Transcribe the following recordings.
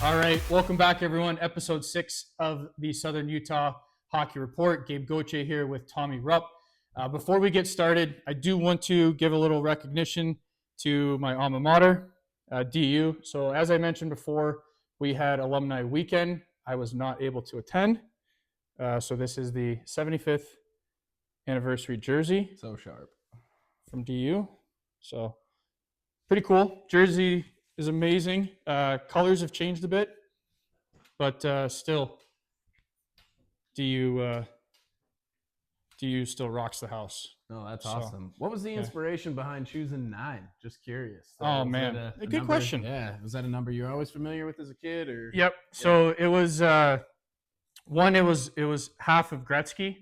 All right, welcome back, everyone. Episode 6 of the Southern Utah Hockey Report. Gabe Goche here with Tommy Rupp. Before we get started, I do want to give a little recognition to my alma mater, DU. So as I mentioned before, we had alumni weekend. I was not able to attend. So this is the 75th anniversary jersey. So sharp. From DU. So pretty cool. Jersey is amazing. Colors have changed a bit, but still, DU still rocks the house. No, that's awesome. What was the inspiration behind choosing 9? Just curious. Oh, man. A good question. Yeah. Was that a number you were always familiar with as a kid? Or? Yep. So it was, it was half of Gretzky.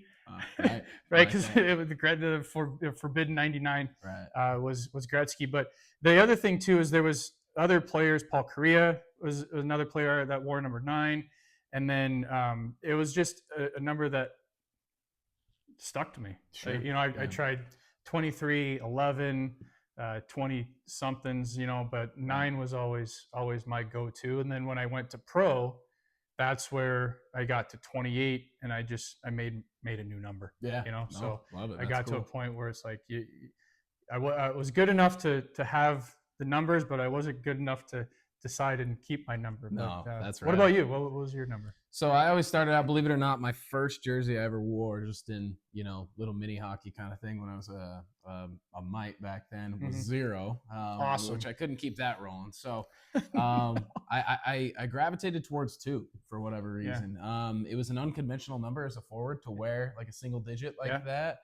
Right. Because the Forbidden 99 was Gretzky. But the other thing, too, is there was other players. Paul Correa was another player that wore number 9. And then it was just a number that stuck to me. Sure. I tried 23, 11, 20-somethings, but 9 was always my go-to. And then when I went to pro, that's where I got to 28, and I made a new number. Yeah. So love it. I got to a point where it's like I was good enough to have the numbers, but I wasn't good enough to decide and keep my number. No, that's right. What about you? What was your number? So I always started out, believe it or not, my first jersey I ever wore, just in little mini hockey kind of thing when I was a mite back then, was 0. Awesome. Which I couldn't keep that rolling. So I gravitated towards 2 for whatever reason. Yeah. It was an unconventional number as a forward to wear like a single digit like that.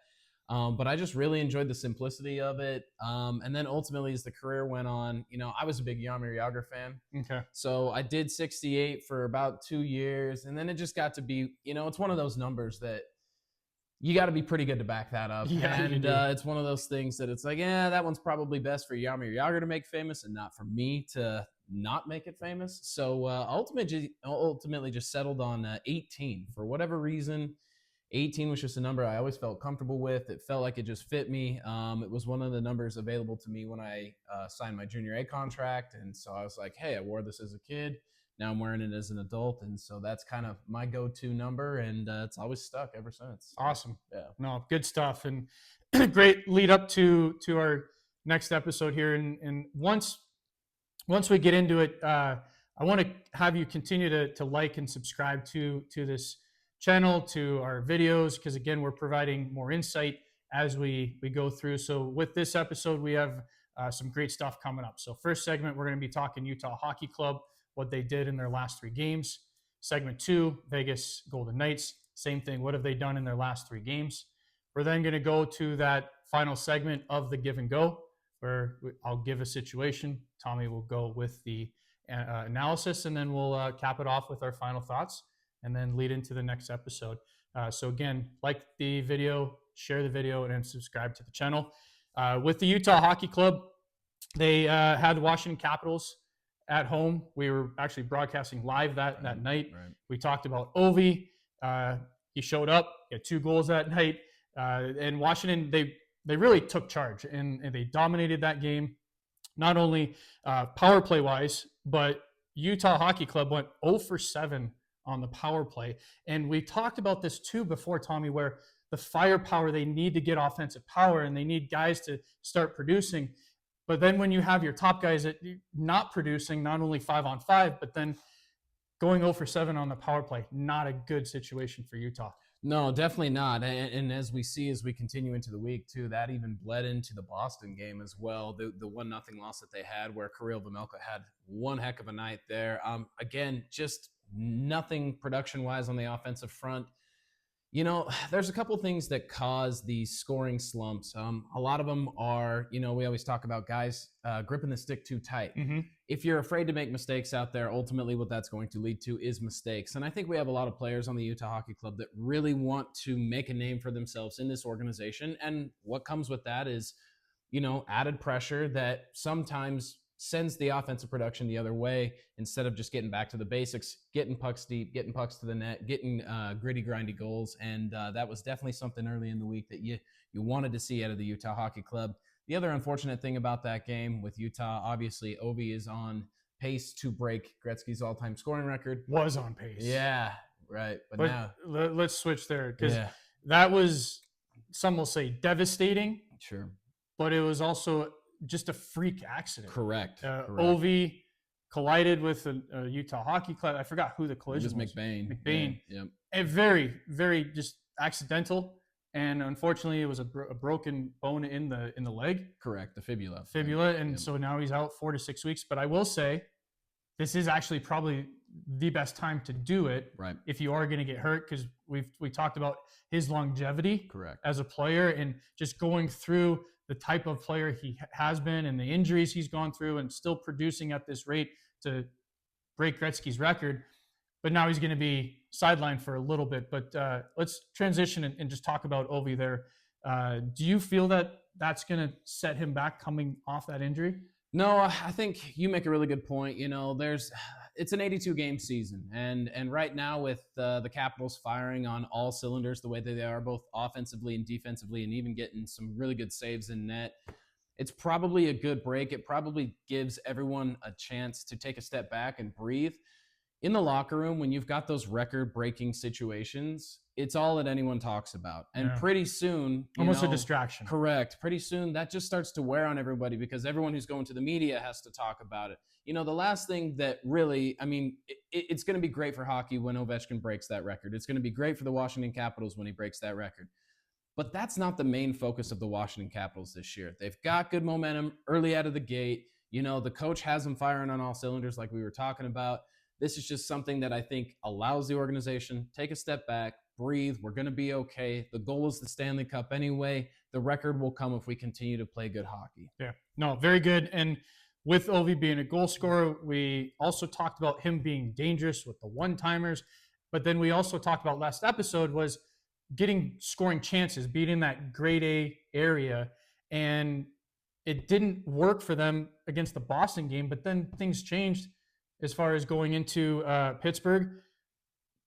But I just really enjoyed the simplicity of it. And then ultimately, as the career went on, I was a big Jaromir Jagr fan. Okay. So I did 68 for about 2 years. And then it just got to be, it's one of those numbers that you got to be pretty good to back that up. Yeah, and it's one of those things that it's like, that one's probably best for Jaromir Jagr to make famous and not for me to not make it famous. So ultimately just settled on 18 for whatever reason. 18 was just a number I always felt comfortable with. It felt like it just fit me. It was one of the numbers available to me when I signed my junior A contract. And so I was like, hey, I wore this as a kid. Now I'm wearing it as an adult. And so that's kind of my go-to number. And it's always stuck ever since. Awesome. Yeah. No, good stuff. And great lead up to our next episode here. And once we get into it, I want to have you continue to like and subscribe to this channel, to our videos, because again, we're providing more insight as we go through. So with this episode, we have some great stuff coming up. So first segment, we're going to be talking Utah Hockey Club, what they did in their last 3 games. Segment 2, Vegas Golden Knights, same thing. What have they done in their last 3 games? We're then going to go to that final segment of the give and go, where I'll give a situation. Tommy will go with the analysis, and then we'll cap it off with our final thoughts, and then lead into the next episode. So again, like the video, share the video, and then subscribe to the channel. With the Utah Hockey Club, they had the Washington Capitals at home. We were actually broadcasting live that night. Right. We talked about Ovi. He showed up. He had 2 goals that night. And Washington, they really took charge, and they dominated that game, not only power play-wise, but Utah Hockey Club went 0 for 7 on the power play. And we talked about this too before, Tommy, where the firepower, they need to get offensive power and they need guys to start producing. But then when you have your top guys that not producing, not only 5-on-5, but then going 0 for 7 on the power play, not a good situation for Utah. No, definitely not. And as we see, as we continue into the week too, that even bled into the Boston game as well. The 1-0 loss that they had, where Kirill Vejmelka had one heck of a night there. Again, just nothing production-wise on the offensive front. There's a couple things that cause these scoring slumps. A lot of them are, we always talk about guys gripping the stick too tight. Mm-hmm. If you're afraid to make mistakes out there, ultimately what that's going to lead to is mistakes. And I think we have a lot of players on the Utah Hockey Club that really want to make a name for themselves in this organization. And what comes with that is, added pressure that sometimes sends the offensive production the other way instead of just getting back to the basics, getting pucks deep, getting pucks to the net, getting gritty, grindy goals. And that was definitely something early in the week that you wanted to see out of the Utah Hockey Club. The other unfortunate thing about that game with Utah, obviously, Ovi is on pace to break Gretzky's all-time scoring record. Was on pace. Yeah, right. But But now, let's switch there, because yeah, that was, some will say, devastating, sure, but it was also just a freak accident. correct. Ovi collided with a Utah hockey club. I forgot who the It collision was was. McBain. Yeah, yep. A very, very just accidental, and unfortunately, it was a broken bone in the leg, Correct. The fibula. and Yep. so now he's out 4 to 6 weeks. But I will say, this is actually probably the best time to do it, Right. if you are going to get hurt, because we talked about his longevity Correct. as a player, and just going through the type of player he has been and the injuries he's gone through, and still producing at this rate to break Gretzky's record. But now he's going to be sidelined for a little bit. But let's transition and just talk about Ovi there. Do you feel that that's going to set him back coming off that injury? No, I think you make a really good point. It's an 82 game season, and right now with the Capitals firing on all cylinders the way that they are, both offensively and defensively, and even getting some really good saves in net, it's probably a good break. It probably gives everyone a chance to take a step back and breathe. In the locker room, when you've got those record-breaking situations, it's all that anyone talks about. And pretty soon... Almost a distraction. Correct. Pretty soon, that just starts to wear on everybody, because everyone who's going to the media has to talk about it. The last thing that really... it's going to be great for hockey when Ovechkin breaks that record. It's going to be great for the Washington Capitals when he breaks that record. But that's not the main focus of the Washington Capitals this year. They've got good momentum early out of the gate. The coach has them firing on all cylinders like we were talking about. This is just something that I think allows the organization take a step back, breathe. We're going to be okay. The goal is the Stanley Cup anyway. The record will come if we continue to play good hockey. Yeah, no, very good. And with Ovi being a goal scorer, we also talked about him being dangerous with the one-timers. But then we also talked about last episode was getting scoring chances, beating that grade A area. And it didn't work for them against the Boston game, but then things changed as far as going into Pittsburgh.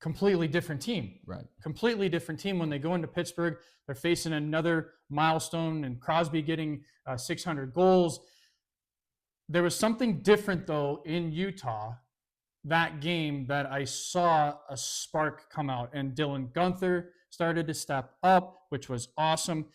Completely different team. Right. Completely different team. When they go into Pittsburgh, they're facing another milestone, and Crosby getting 600 goals. There was something different, though, in Utah that game that I saw a spark come out, and Dylan Guenther started to step up, which was awesome.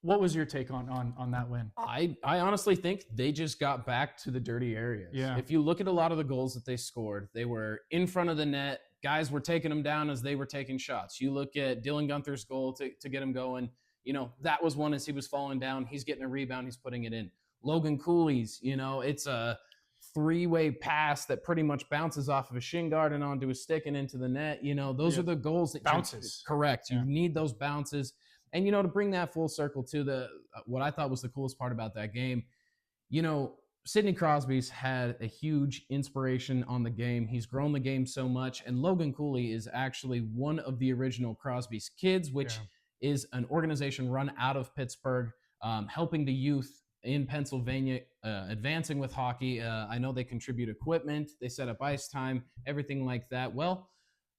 What was your take on that win? I honestly think they just got back to the dirty areas. Yeah. If you look at a lot of the goals that they scored, they were in front of the net. Guys were taking them down as they were taking shots. You look at Dylan Guenther's goal to get him going. That was one as he was falling down. He's getting a rebound. He's putting it in. Logan Cooley's, it's a three-way pass that pretty much bounces off of a shin guard and onto a stick and into the net. Those are the goals that bounces. Correct. Yeah. You need those bounces. And, to bring that full circle to what I thought was the coolest part about that game, Sidney Crosby's had a huge inspiration on the game. He's grown the game so much. And Logan Cooley is actually one of the original Crosby's kids, which is an organization run out of Pittsburgh, helping the youth in Pennsylvania, advancing with hockey. I know they contribute equipment. They set up ice time, everything like that. Well,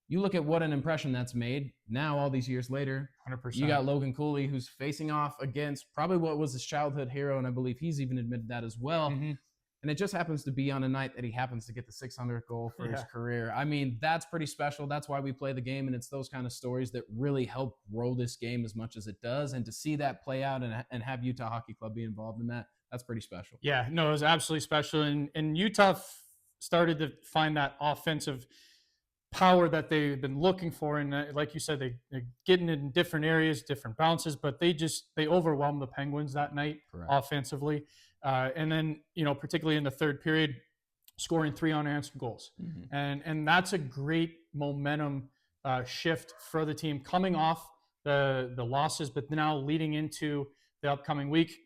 you look at what an impression that's made. Now, all these years later, 100%. You got Logan Cooley, who's facing off against probably what was his childhood hero, and I believe he's even admitted that as well. Mm-hmm. And it just happens to be on a night that he happens to get the 600th goal for his career. That's pretty special. That's why we play the game, and it's those kind of stories that really help grow this game as much as it does. And to see that play out and have Utah Hockey Club be involved in that, that's pretty special. Yeah, no, it was absolutely special. And Utah started to find that offensive power that they've been looking for. And like you said, they're getting in different areas, different bounces, but they overwhelmed the Penguins that night. Correct. Offensively. And then, particularly in the third period, scoring 3 unanswered goals. Mm-hmm. And that's a great momentum shift for the team coming off the losses, but now leading into the upcoming week.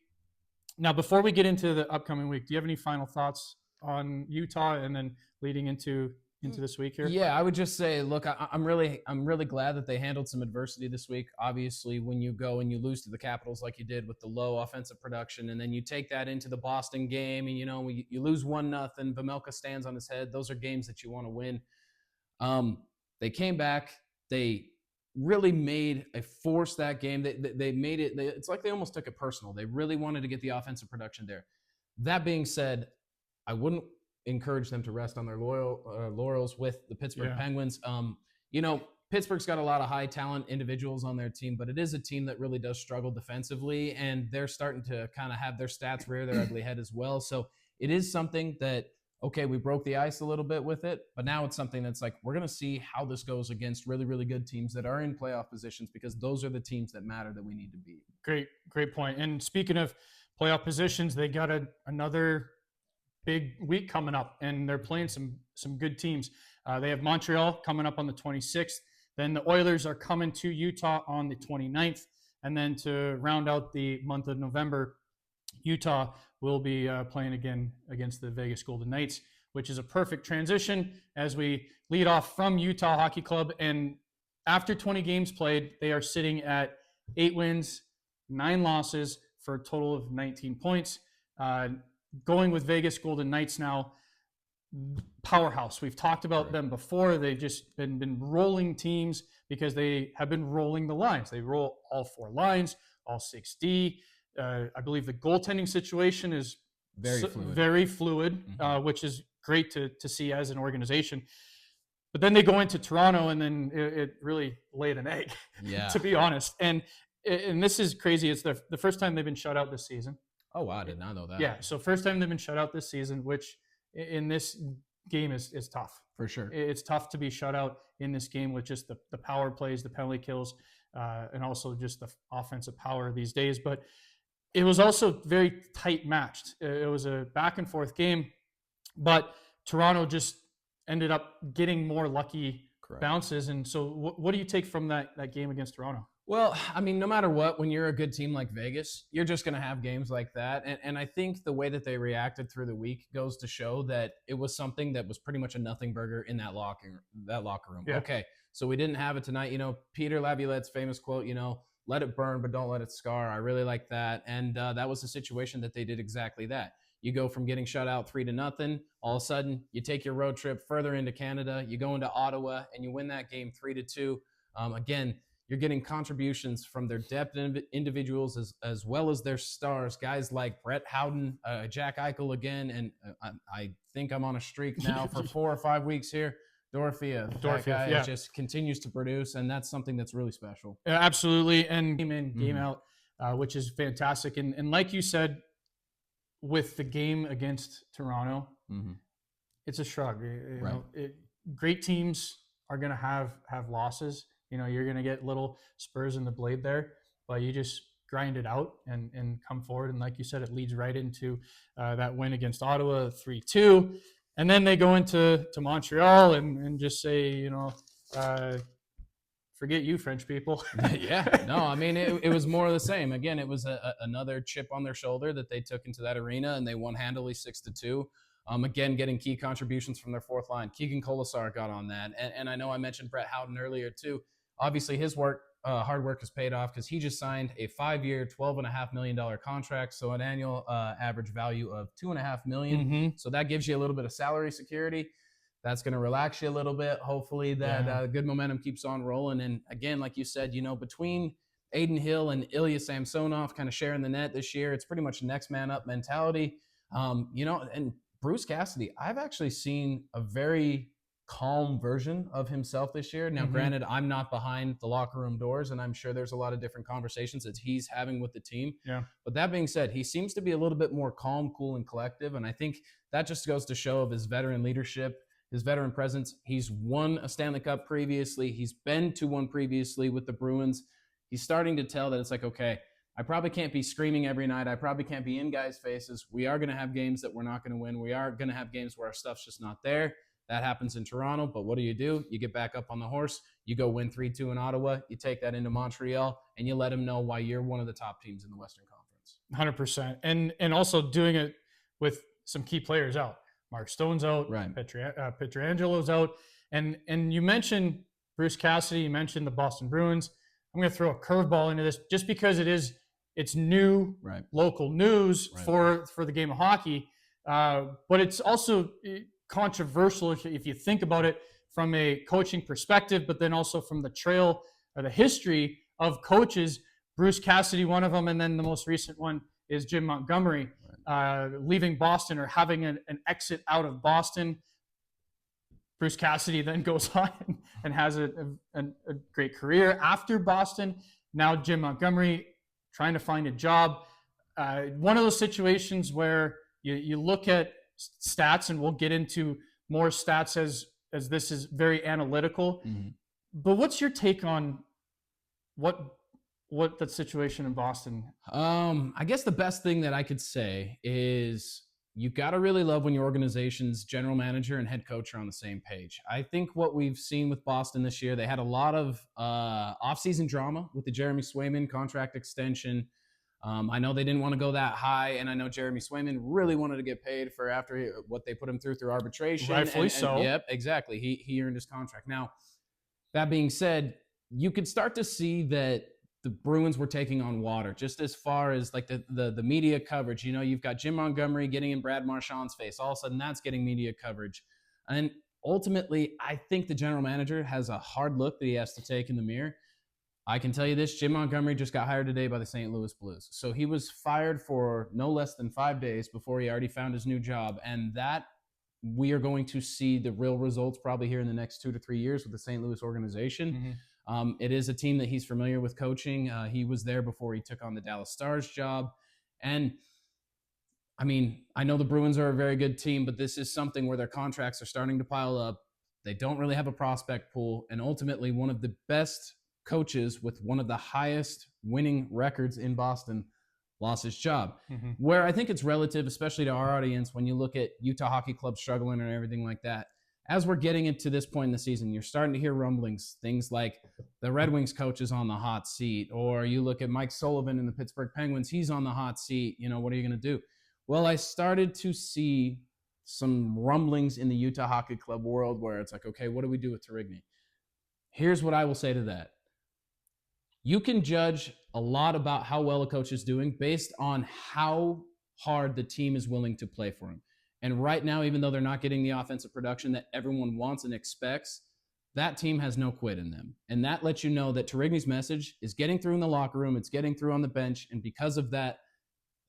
Now, before we get into the upcoming week, do you have any final thoughts on Utah and then leading into this week here? Yeah, I would just say, look, I'm really glad that they handled some adversity this week. Obviously, when you go and you lose to the Capitals like you did with the low offensive production, and then you take that into the Boston game, and you lose 1-0, Vejmelka stands on his head. Those are games that you want to win. They came back. They really made a force that game. They made it. It's like they almost took it personal. They really wanted to get the offensive production there. That being said, I wouldn't encourage them to rest on their laurels with the Pittsburgh Yeah. Penguins. Pittsburgh's got a lot of high talent individuals on their team, but it is a team that really does struggle defensively, and they're starting to kind of have their stats rear their ugly head as well. So it is something that, okay, we broke the ice a little bit with it, but now it's something that's like, we're going to see how this goes against really, really good teams that are in playoff positions, because those are the teams that matter that we need to beat. Great point. And speaking of playoff positions, they got another big week coming up, and they're playing some good teams. They have Montreal coming up on the 26th. Then the Oilers are coming to Utah on the 29th. And then to round out the month of November, Utah will be playing again against the Vegas Golden Knights, which is a perfect transition as we lead off from Utah Hockey Club. And after 20 games played, they are sitting at 8 wins, 9 losses for a total of 19 points. Going with Vegas Golden Knights now, powerhouse. We've talked about them before. They've just been rolling teams because they have been rolling the lines. They roll all 4 lines, all 6D. I believe the goaltending situation is very fluid, which is great to see as an organization. But then they go into Toronto, and then it really laid an egg, to be honest. And this is crazy. It's the first time they've been shut out this season. Oh, wow. I did not know that. Yeah, so first time they've been shut out this season, which in this game is tough. For sure. It's tough to be shut out in this game with just the power plays, the penalty kills, and also just the offensive power these days. But it was also very tight matched. It was a back and forth game, but Toronto just ended up getting more lucky bounces. And so what do you take from that game against Toronto? Well, I mean, no matter what, when you're a good team like Vegas, you're just going to have games like that. And I think the way that they reacted through the week goes to show that it was something that was pretty much a nothing burger in that locker room. Yeah. Okay, so we didn't have it tonight. Peter Laviolette's famous quote, let it burn, but don't let it scar. I really like that. And that was a situation that they did exactly that. You go from getting shut out 3-0. All of a sudden, you take your road trip further into Canada. You go into Ottawa, and you win that game 3-2. Again, you're getting contributions from their depth individuals as well as their stars, guys like Brett Howden, Jack Eichel again, and I think I'm on a streak now for 4 or 5 weeks here. Dorofeev, that guy just continues to produce, and that's something that's really special. Yeah, absolutely, and game in, game out, which is fantastic. And like you said, with the game against Toronto, it's a shrug. Great teams are going to have losses. You're going to get little spurs in the blade there, but you just grind it out and come forward. And like you said, it leads right into that win against Ottawa, 3-2. And then they go into Montreal and just say, forget you, French people. It was more of the same. Again, it was another chip on their shoulder that they took into that arena, and they won handily 6-2. Again, getting key contributions from their fourth line. Keegan Colasar got on that. And I know I mentioned Brett Howden earlier too. Obviously, his hard work has paid off because he just signed a 5-year, $12.5 million contract, so an annual average value of $2.5 million. So that gives you a little bit of salary security. That's going to relax you a little bit. Hopefully that good momentum keeps on rolling. And again, like you said, between Aiden Hill and Ilya Samsonov kind of sharing the net this year, it's pretty much next man up mentality. And Bruce Cassidy, I've actually seen a very calm version of himself this year. Now, granted, I'm not behind the locker room doors, and I'm sure there's a lot of different conversations that he's having with the team. Yeah. But that being said, he seems to be a little bit more calm, cool, and collective. And I think that just goes to show of his veteran leadership, his veteran presence. He's won a Stanley Cup previously. He's been to one previously with the Bruins. He's starting to tell that it's like, okay, I probably can't be screaming every night. I probably can't be in guys' faces. We are going to have games that we're not going to win. We are going to have games where our stuff's just not there. That happens in Toronto, but what do? You get back up on the horse. You go win 3-2 in Ottawa. You take that into Montreal, and you let them know wwhy you're one of the top teams in the Western Conference. 100%. And also doing it with some key players out. Mark Stone's out. Right. Pietrangelo's out. And you mentioned Bruce Cassidy. You mentioned the Boston Bruins. I'm going to throw a curveball into this just because it's new, local news for the game of hockey. But it's also controversial if you think about it from a coaching perspective, but then also from the trail or the history of coaches. Bruce Cassidy, one of them, and then the most recent one is Jim Montgomery leaving Boston or having an exit out of Boston. Bruce Cassidy then goes on and has a great career after Boston. Now Jim Montgomery trying to find a job. One of those situations where you look at stats, and we'll get into more stats as this is very analytical. Mm-hmm. But what's your take on what that situation in Boston? I guess the best thing that I could say is you got to really love when your organization's general manager and head coach are on the same page. I think what we've seen with Boston this year, they had a lot of offseason drama with the Jeremy Swayman contract extension. I know they didn't want to go that high, and I know Jeremy Swayman really wanted to get paid for after what they put him through arbitration. Rightfully so. Yep, exactly. He earned his contract. Now, that being said, you could start to see that the Bruins were taking on water, just as far as like the media coverage. You know, you've got Jim Montgomery getting in Brad Marchand's face. All of a sudden, that's getting media coverage. And ultimately, I think the general manager has a hard look that he has to take in the mirror. I can tell you this, Jim Montgomery just got hired today by the St. Louis Blues. So he was fired for no less than 5 days before he already found his new job. And that we are going to see the real results probably here in the next 2 to 3 years with the St. Louis organization. Mm-hmm. It is a team that he's familiar with coaching. He was there before he took on the Dallas Stars job. And I mean, I know the Bruins are a very good team, but this is something where their contracts are starting to pile up. They don't really have a prospect pool. And ultimately, one of the best coaches with one of the highest winning records in Boston lost his job. Mm-hmm. Where I think it's relative, especially to our audience, when you look at Utah Hockey Club struggling and everything like that. As we're getting into this point in the season, you're starting to hear rumblings, things like the Red Wings coach is on the hot seat, or you look at Mike Sullivan in the Pittsburgh Penguins, he's on the hot seat. You know, what are you going to do? Well, I started to see some rumblings in the Utah Hockey Club world where it's like, okay, what do we do with Tourigny? Here's what I will say to that. You can judge a lot about how well a coach is doing based on how hard the team is willing to play for him. And right now, even though they're not getting the offensive production that everyone wants and expects, that team has no quit in them. And that lets you know that Tourigny's message is getting through in the locker room, it's getting through on the bench, and because of that,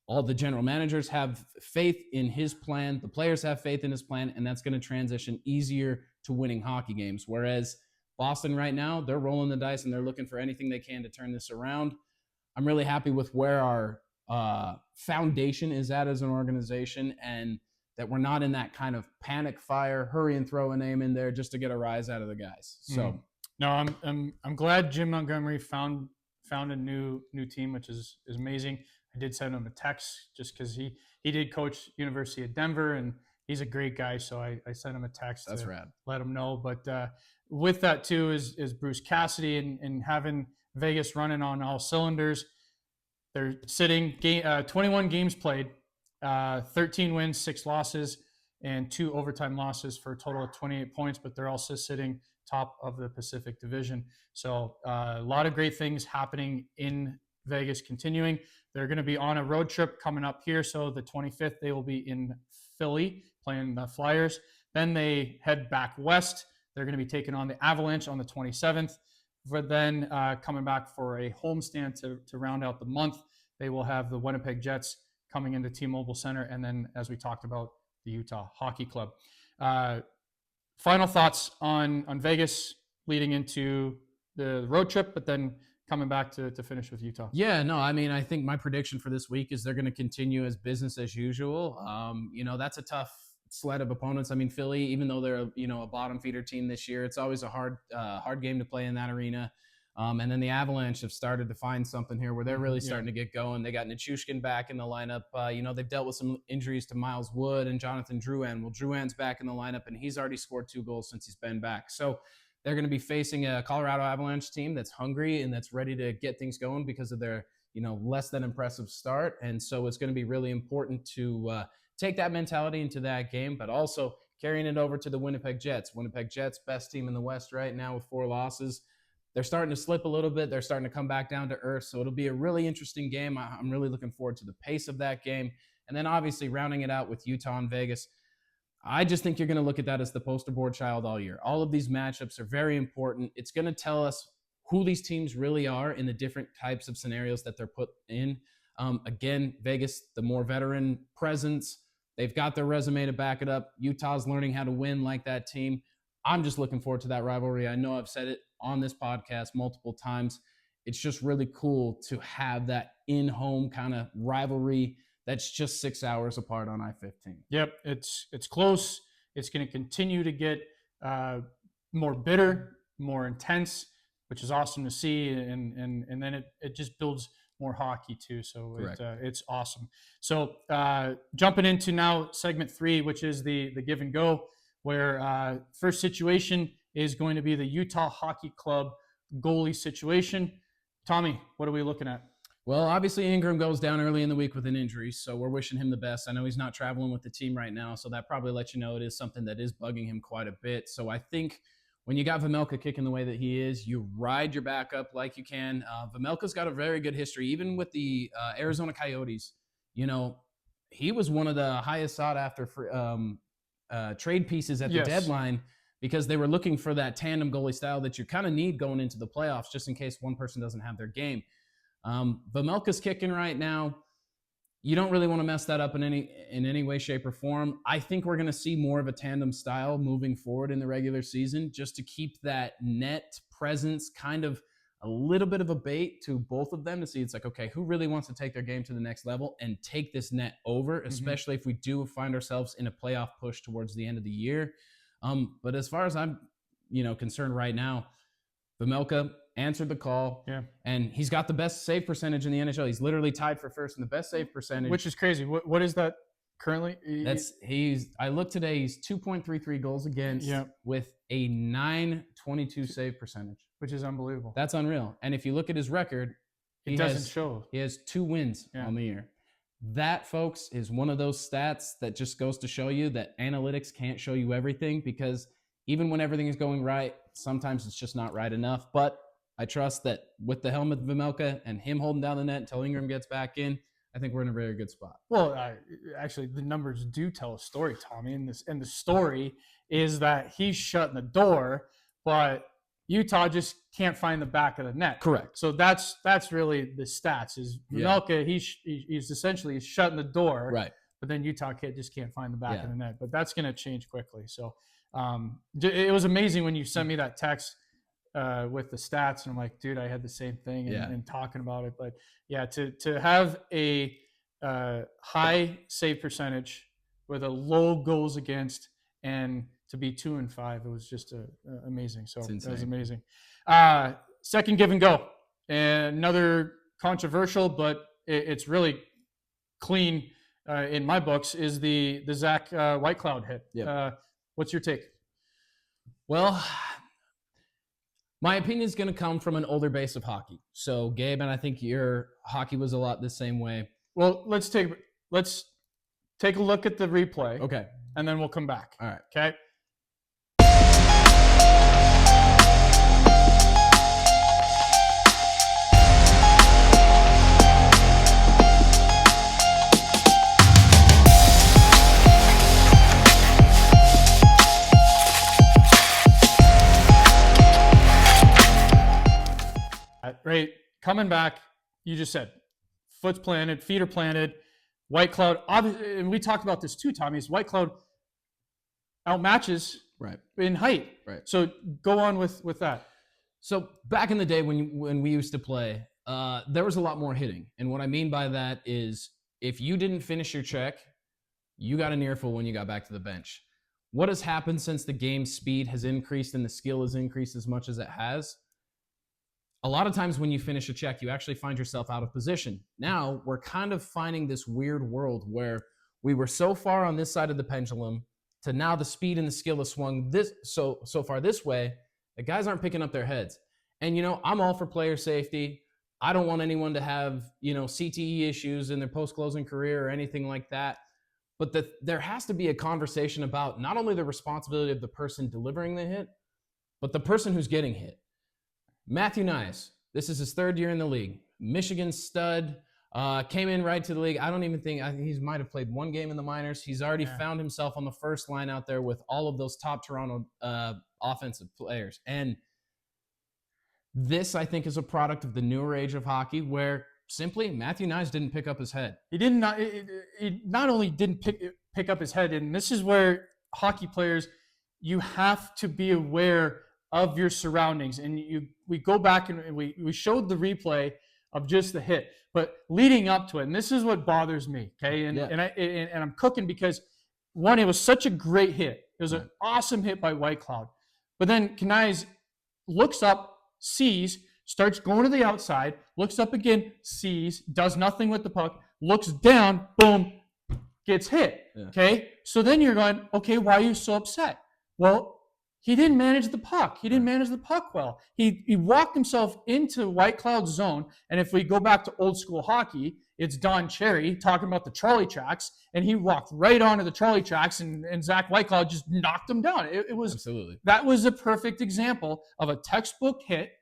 all the general managers have faith in his plan, the players have faith in his plan, and that's going to transition easier to winning hockey games. Whereas Boston right now, they're rolling the dice and they're looking for anything they can to turn this around. I'm really happy with where our foundation is at as an organization, and that we're not in that kind of panic fire, hurry and throw a name in there just to get a rise out of the guys. So no, I'm glad Jim Montgomery found a new team, which is amazing. I did send him a text just because he did coach University of Denver, and he's a great guy. So I sent him a text. That's to rad. Let him know. But with that too is Bruce Cassidy and having Vegas running on all cylinders. They're sitting 21 games played. 13 wins, 6 losses, and 2 overtime losses for a total of 28 points, but they're also sitting top of the Pacific Division. So a lot of great things happening in Vegas continuing. They're going to be on a road trip coming up here. So the 25th, they will be in Philly playing the Flyers. Then they head back west. They're going to be taking on the Avalanche on the 27th. But then coming back for a homestand to round out the month, they will have the Winnipeg Jets coming into T-Mobile Center, and then, as we talked about, the Utah Hockey Club. Final thoughts on Vegas leading into the road trip, but then coming back to finish with Utah. Yeah, no, I mean, I think my prediction for this week is they're going to continue as business as usual. That's a tough sled of opponents. I mean, Philly, even though they're a bottom feeder team this year, it's always a hard game to play in that arena. And then the Avalanche have started to find something here where they're really starting to get going. They got Nichushkin back in the lineup. They've dealt with some injuries to Miles Wood and Jonathan Drouin. Well, Drouin's back in the lineup, and he's already scored 2 goals since he's been back. So they're going to be facing a Colorado Avalanche team that's hungry and that's ready to get things going because of their less than impressive start. And so it's going to be really important to take that mentality into that game, but also carrying it over to the Winnipeg Jets. Winnipeg Jets, best team in the West right now with 4 losses. They're starting to slip a little bit. They're starting to come back down to earth. So it'll be a really interesting game. I'm really looking forward to the pace of that game. And then obviously rounding it out with Utah and Vegas. I just think you're going to look at that as the poster board child all year. All of these matchups are very important. It's going to tell us who these teams really are in the different types of scenarios that they're put in. Again, Vegas, the more veteran presence, they've got their resume to back it up. Utah's learning how to win like that team. I'm just looking forward to that rivalry. I know I've said it on this podcast multiple times. It's just really cool to have that in-home kind of rivalry that's just 6 hours apart on I-15. Yep, it's close. It's going to continue to get more bitter, more intense, which is awesome to see, and then it just builds more hockey too. So it's awesome. So jumping into now segment 3, which is the give and go, where first situation is going to be the Utah Hockey Club goalie situation. Tommy, what are we looking at? Well, obviously Ingram goes down early in the week with an injury, so we're wishing him the best. I know he's not traveling with the team right now, so that probably lets you know it is something that is bugging him quite a bit. So I think when you got Vejmelka kicking the way that he is, you ride your backup like you can. Vejmelka's got a very good history, even with the Arizona Coyotes. You know, he was one of the highest sought after trade pieces at the deadline, because they were looking for that tandem goalie style that you kind of need going into the playoffs, just in case one person doesn't have their game. Vejmelka's kicking right now. You don't really want to mess that up in any way, shape, or form. I think we're going to see more of a tandem style moving forward in the regular season, just to keep that net presence kind of a little bit of a bait to both of them, to see it's like, okay, who really wants to take their game to the next level and take this net over, especially if we do find ourselves in a playoff push towards the end of the year. But as far as I'm, concerned right now, Vejmelka answered the call, and he's got the best save percentage in the NHL. He's literally tied for first in the best save percentage, which is crazy. What is that currently? I looked today. He's 2.33 goals against with a 922 save percentage, which is unbelievable. That's unreal. And if you look at his record, it doesn't show. He has 2 wins on the year. That, folks, is one of those stats that just goes to show you that analytics can't show you everything, because even when everything is going right, sometimes it's just not right enough. But I trust that with the helmet of Vejmelka and him holding down the net until Ingram gets back in, I think we're in a very good spot. Well, actually, the numbers do tell a story, Tommy. And the story is that he's shutting the door, but Utah just can't find the back of the net. Correct. So that's really the stats. Is Vejmelka, he's essentially shutting the door, right? But then Utah just can't find the back of the net. But that's going to change quickly. So it was amazing when you sent me that text with the stats, and I'm like, dude, I had the same thing and talking about it. But yeah, to have a high save percentage with a low goals against and to be 2-5, it was just amazing. So that was amazing. Second give and go, and another controversial, but it's really clean in my books, is the Zach Whitecloud hit. Yep. What's your take? Well, my opinion is going to come from an older base of hockey. So, Gabe, and I think your hockey was a lot the same way. Well, let's take a look at the replay. Okay. And then we'll come back. All right. Okay. Right, coming back, you just said foot's planted, feet are planted. Whitecloud, obviously, and we talked about this too, Tommy, is Whitecloud outmatches in height. Right. So go on with that. So back in the day when we used to play, there was a lot more hitting. And what I mean by that is if you didn't finish your check, you got an earful when you got back to the bench. What has happened since the game speed has increased and the skill has increased as much as it has? A lot of times when you finish a check, you actually find yourself out of position. Now we're kind of finding this weird world where we were so far on this side of the pendulum to now the speed and the skill has swung so far this way, the guys aren't picking up their heads. And, I'm all for player safety. I don't want anyone to have, CTE issues in their post-closing career or anything like that. But there has to be a conversation about not only the responsibility of the person delivering the hit, but the person who's getting hit. Matthew Nyes, this is his 3rd year in the league. Michigan stud, came in right to the league. I think he might have played 1 game in the minors. He's already found himself on the first line out there with all of those top Toronto offensive players. And this, I think, is a product of the newer age of hockey where simply Matthew Nyes didn't pick up his head. He did not. He not only didn't pick up his head, and this is where hockey players, you have to be aware of your surroundings. And we go back and we showed the replay of just the hit, but leading up to it, and this is what bothers me. Okay, and I'm cooking because one, it was such a great hit. It was an awesome hit by Whitecloud, but then Knies looks up, sees, starts going to the outside, looks up again, sees, does nothing with the puck, looks down, boom, gets hit. Yeah. Okay? So then you're going, okay, why are you so upset? Well, he didn't manage the puck. He didn't manage the puck well. He walked himself into Whitecloud's zone, and if we go back to old school hockey, it's Don Cherry talking about the trolley tracks, and he walked right onto the trolley tracks, and Zach Whitecloud just knocked him down. It was absolutely. That was a perfect example of a textbook hit,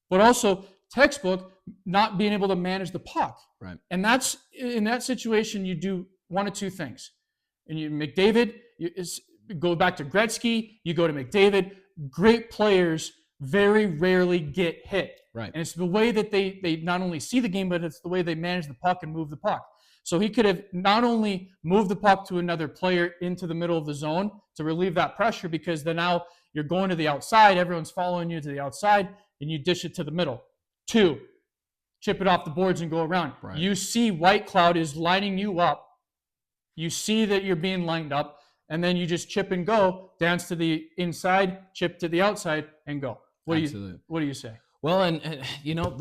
but also textbook not being able to manage the puck. Right. And that's, in that situation, you do one of two things. And McDavid, go back to Gretzky, you go to McDavid. Great players very rarely get hit. Right. And it's the way that they not only see the game, but it's the way they manage the puck and move the puck. So he could have not only moved the puck to another player into the middle of the zone to relieve that pressure, because then now you're going to the outside, everyone's following you to the outside, and you dish it to the middle. 2, chip it off the boards and go around. Right. You see Whitecloud is lining you up. You see that you're being lined up, and then you just chip and go, dance to the inside, chip to the outside, and go. What do you say? Well, and you know,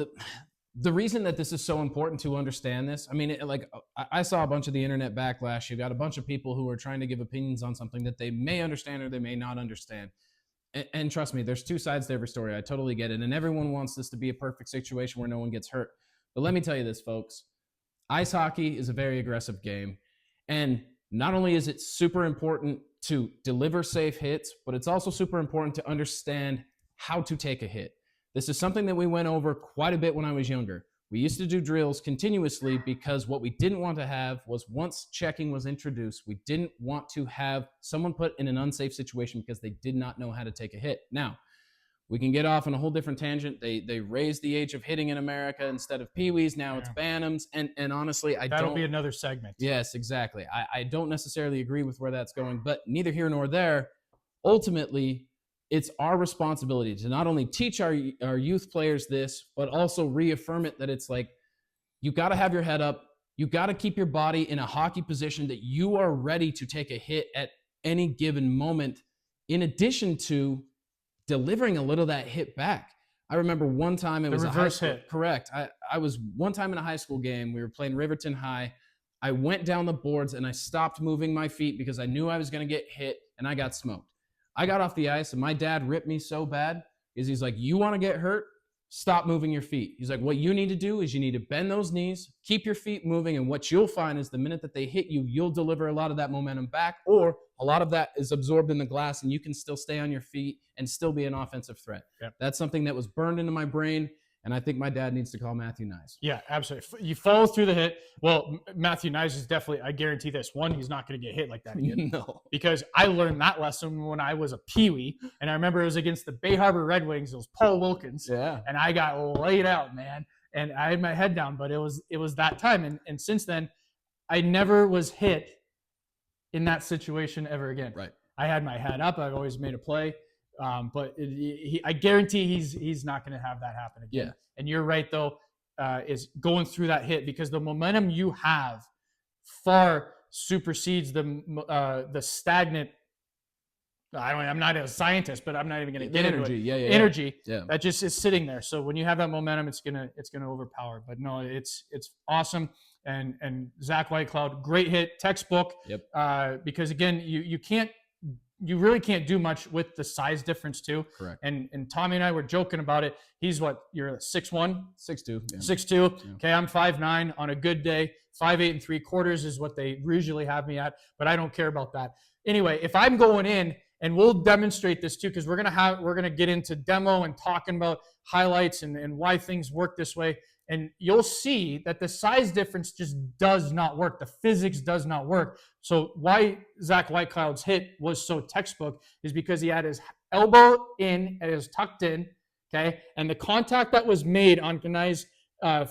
the reason that this is so important to understand this, I mean, I saw a bunch of the internet backlash. You got a bunch of people who are trying to give opinions on something that they may understand or they may not understand. And trust me, there's two sides to every story. I totally get it. And everyone wants this to be a perfect situation where no one gets hurt. But let me tell you this, folks. Ice hockey is a very aggressive game. And not only is it super important to deliver safe hits, but it's also super important to understand how to take a hit. This is something that we went over quite a bit when I was younger. We used to do drills continuously because what we didn't want to have was, once checking was introduced, we didn't want to have someone put in an unsafe situation because they did not know how to take a hit. Now, we can get off on a whole different tangent. They raised the age of hitting in America. Instead of peewees, now it's Bantams. And honestly, That'll be another segment. Yes, exactly. I don't necessarily agree with where that's going, but neither here nor there. Ultimately, it's our responsibility to not only teach our youth players this, but also reaffirm it, that it's like, you got to have your head up. You got to keep your body in a hockey position that you are ready to take a hit at any given moment, in addition to delivering a little of that hit back. I remember one time it was a reverse hit. Correct. I was one time in a high school game. We were playing Riverton High. I went down the boards and I stopped moving my feet because I knew I was going to get hit, and I got smoked. I got off the ice and my dad ripped me so bad is he's like, you want to get hurt? Stop moving your feet. He's like, what you need to do is you need to bend those knees, keep your feet moving, and what you'll find is the minute that they hit you, you'll deliver a lot of that momentum back, or a lot of that is absorbed in the glass and you can still stay on your feet and still be an offensive threat. Yep. That's something that was burned into my brain, and I think my dad needs to call Matthew Nyes. Yeah, absolutely. You follow through the hit. Well, Matthew Nyes is definitely, I guarantee this, one, he's not going to get hit like that again. No. Because I learned that lesson when I was a peewee, and I remember it was against the Bay Harbor Red Wings. It was Paul Wilkins. Yeah. And I got laid out, man. And I had my head down, but it was that time. And since then, I never was hit in that situation ever again. Right. I had my head up. I've always made a play. But I guarantee he's not going to have that happen again. Yeah. And you're right, though, is going through that hit, because the momentum you have far supersedes the stagnant. I'm not a scientist, but I'm not even going to get energy. Into it. Energy that just is sitting there. So when you have that momentum, it's gonna overpower. But no, it's awesome. And Zach Whitecloud, great hit, textbook. Yep. Because again, you really can't do much with the size difference too. Correct. And Tommy and I were joking about it. He's what, you're 6'1", 6'2", 6'2". Yeah. Okay, I'm 5'9". On a good day, 5'8 3/4" is what they usually have me at. But I don't care about that. Anyway, if I'm going in, and we'll demonstrate this too, because we're gonna get into demo and talking about highlights and why things work this way. And you'll see that the size difference just does not work. The physics does not work. So why Zach Whitecloud's hit was so textbook is because he had his elbow in, and it was tucked in, okay? And the contact that was made on Ganai's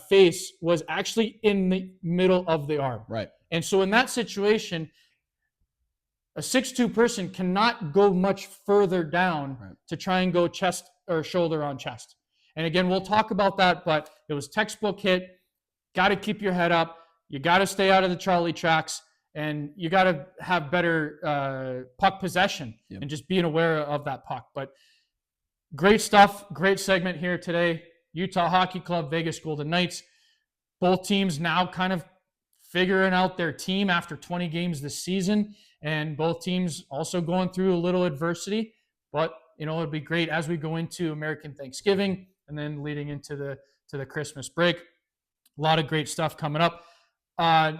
face was actually in the middle of the arm. Right. And so in that situation, a 6'2" person cannot go much further down to try and go chest or shoulder on chest. And again, we'll talk about that, but it was textbook hit. Got to keep your head up. You got to stay out of the Charlie tracks, and you got to have better puck possession and just being aware of that puck. But great stuff. Great segment here today. Utah Hockey Club, Vegas Golden Knights. Both teams now kind of figuring out their team after 20 games this season, and both teams also going through a little adversity. But, it'll be great as we go into American Thanksgiving and then leading into the Christmas break. A lot of great stuff coming up.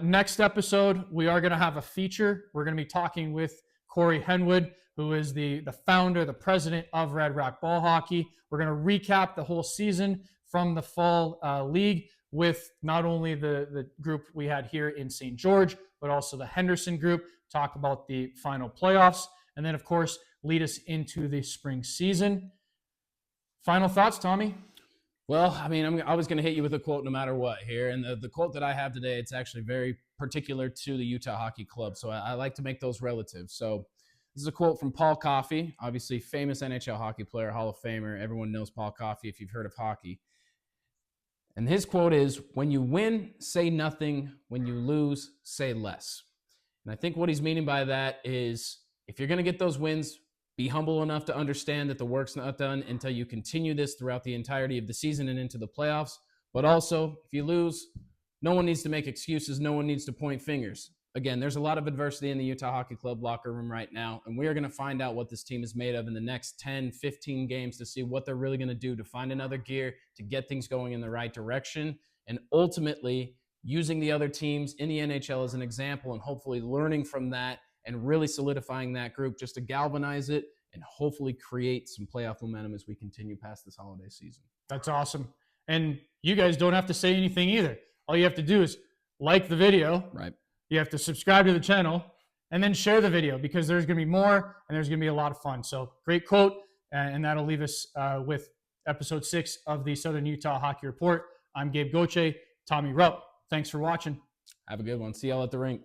Next episode, we are going to have a feature. We're going to be talking with Corey Henwood, who is the founder, the president of Red Rock Ball Hockey. We're going to recap the whole season from the fall league with not only the group we had here in St. George, but also the Henderson group, talk about the final playoffs, and then, of course, lead us into the spring season. Final thoughts, Tommy? Well, I mean, I was going to hit you with a quote no matter what here. And the quote that I have today, it's actually very particular to the Utah Hockey Club. So I like to make those relative. So this is a quote from Paul Coffey, obviously famous NHL hockey player, Hall of Famer. Everyone knows Paul Coffey if you've heard of hockey. And his quote is, "When you win, say nothing. When you lose, say less." And I think what he's meaning by that is if you're going to get those wins, be humble enough to understand that the work's not done until you continue this throughout the entirety of the season and into the playoffs. But also, if you lose, no one needs to make excuses. No one needs to point fingers. Again, there's a lot of adversity in the Utah Hockey Club locker room right now, and we are going to find out what this team is made of in the next 10, 15 games to see what they're really going to do to find another gear, to get things going in the right direction, and ultimately using the other teams in the NHL as an example and hopefully learning from that and really solidifying that group just to galvanize it and hopefully create some playoff momentum as we continue past this holiday season. That's awesome. And you guys don't have to say anything either. All you have to do is like the video. Right. You have to subscribe to the channel and then share the video because there's going to be more and there's going to be a lot of fun. So great quote. And that'll leave us with episode 6 of the Southern Utah Hockey Report. I'm Gabe Goche, Tommy Rupp. Thanks for watching. Have a good one. See y'all at the rink.